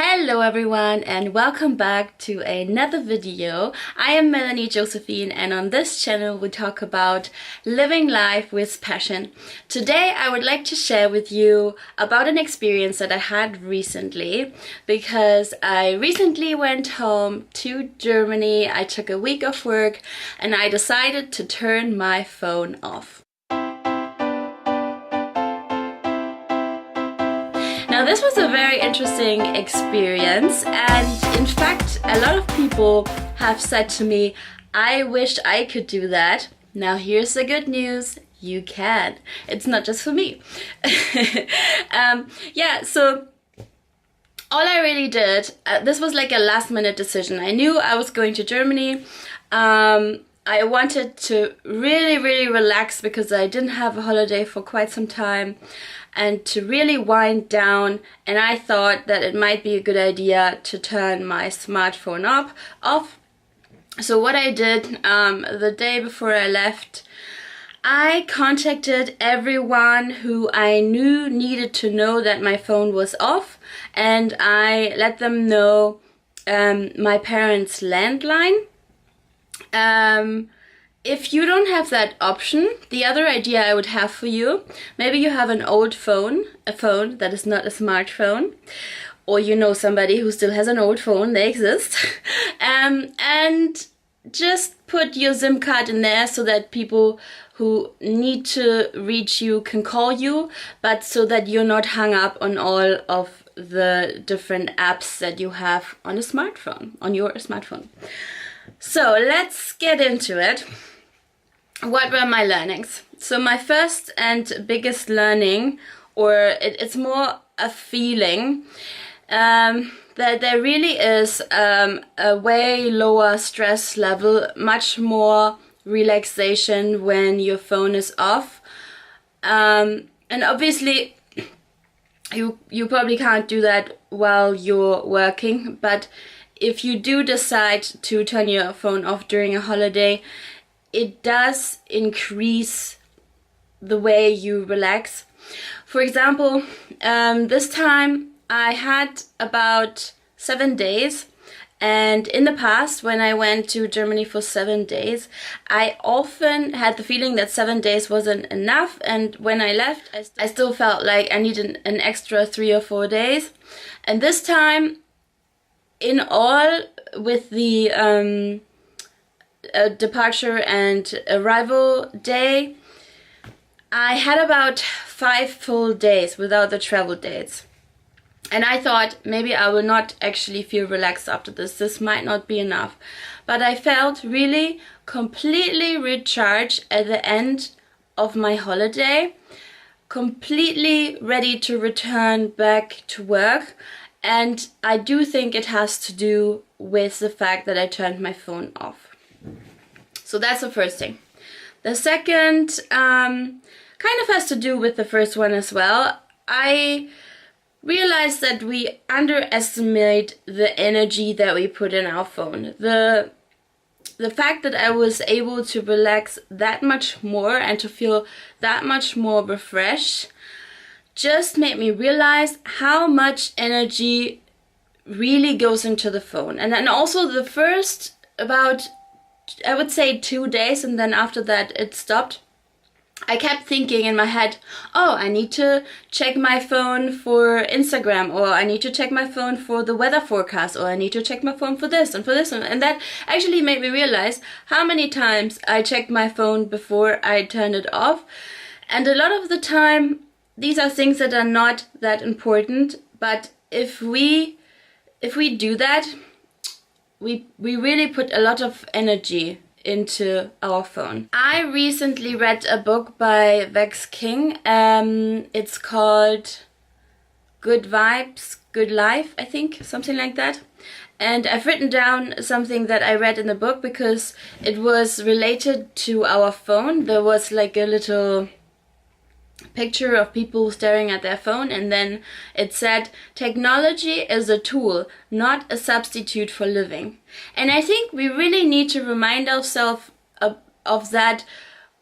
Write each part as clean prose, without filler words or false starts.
Hello everyone and welcome back to another video. I am Melanie Josephine and on this channel we talk about living life with passion. Today I would like to share with you about an experience that I had recently because I recently went home to Germany. I took a week off work and I decided to turn my phone off. Now this was a very interesting experience, and in fact a lot of people have said to me, I wish I could do that. Now here's the good news, you can. It's not just for me. So all I really did, this was like a last minute decision. I knew I was going to Germany. I wanted to really relax because I didn't have a holiday for quite some time and to really wind down, and I thought that it might be a good idea to turn my smartphone off. So what I did the day before I left, I contacted everyone who I knew needed to know that my phone was off, and I let them know my parents' landline. If you don't have that option, the other idea I would have for you, maybe you have an old phone, a phone that is not a smartphone, or you know somebody who still has an old phone, they exist, and just put your SIM card in there so that people who need to reach you can call you, but so that you're not hung up on all of the different apps that you have on a smartphone, on your smartphone. So let's get into it. What were my learnings? So my first and biggest learning, or it's more a feeling, that there really is a way lower stress level, much more relaxation when your phone is off. And obviously you probably can't do that while you're working, but if you do decide to turn your phone off during a holiday, it does increase the way you relax. For example, this time I had about 7 days, and in the past when I went to Germany for 7 days, I often had the feeling that 7 days wasn't enough, and when I left I still felt like I needed an extra 3 or 4 days. And this time, in all, with the departure and arrival day, I had about 5 full days without the travel dates. And I thought maybe I will not actually feel relaxed after this. This might not be enough. But I felt really completely recharged at the end of my holiday, completely ready to return back to work. And I do think it has to do with the fact that I turned my phone off. So that's the first thing. The second kind of has to do with the first one as well. I realized that we underestimate the energy that we put in our phone. The fact that I was able to relax that much more and to feel that much more refreshed just made me realize how much energy really goes into the phone. And then also the first about, I would say, 2 days, and then after that it stopped, I kept thinking in my head, oh, I need to check my phone for Instagram, or I need to check my phone for the weather forecast, or I need to check my phone for this and for this. And that actually made me realize how many times I checked my phone before I turned it off. And a lot of the time, these are things that are not that important, but if we do that, we really put a lot of energy into our phone. I recently read a book by Vex King. It's called Good Vibes, Good Life, I think, something like that. And I've written down something that I read in the book because it was related to our phone. There was like a little picture of people staring at their phone, and then it said, technology is a tool, not a substitute for living. And I think we really need to remind ourselves of that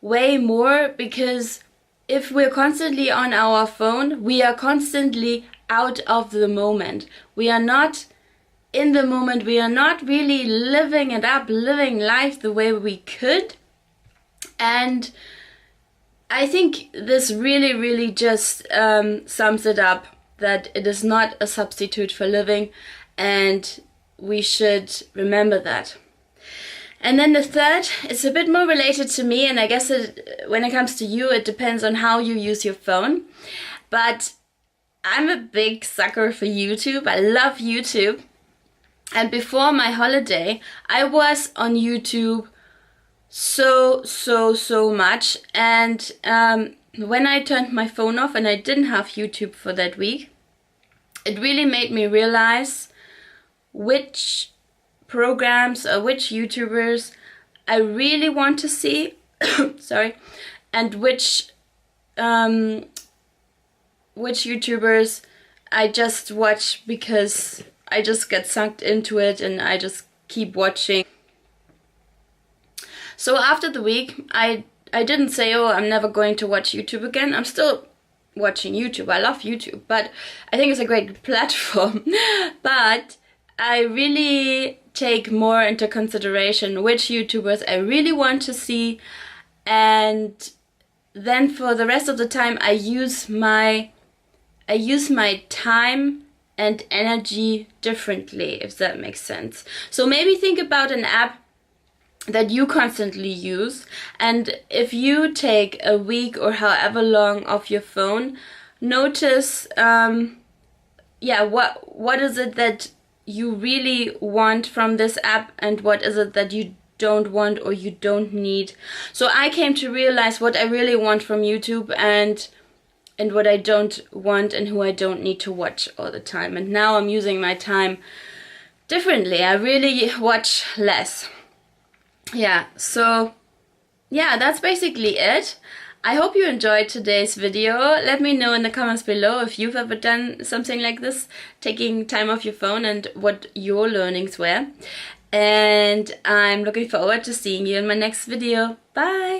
way more, because if we're constantly on our phone, we are constantly out of the moment. We are not in the moment. We are not really living it up, living life the way we could. And I think this really, really just sums it up, that it is not a substitute for living, and we should remember that. And then the third is a bit more related to me, and I guess when it comes to you, it depends on how you use your phone. But I'm a big sucker for YouTube. I love YouTube. And before my holiday, I was on YouTube so much. And when I turned my phone off and I didn't have YouTube for that week, it really made me realize which programs or which YouTubers I really want to see, sorry, and which YouTubers I just watch because I just get sucked into it and I just keep watching. So after the week, I didn't say, oh, I'm never going to watch YouTube again. I'm still watching YouTube. I love YouTube, but I think it's a great platform. But I really take more into consideration which YouTubers I really want to see, and then for the rest of the time I use my time and energy differently, if that makes sense. So maybe think about an app that you constantly use, and if you take a week or however long off your phone, notice what is it that you really want from this app, and what is it that you don't want or you don't need. So I came to realize what I really want from YouTube, and what I don't want, and who I don't need to watch all the time. And now I'm using my time differently. I really watch less. Yeah, so yeah, that's basically it. I hope you enjoyed today's video. Let me know in the comments below if you've ever done something like this, taking time off your phone, and what your learnings were. And I'm looking forward to seeing you in my next video. Bye!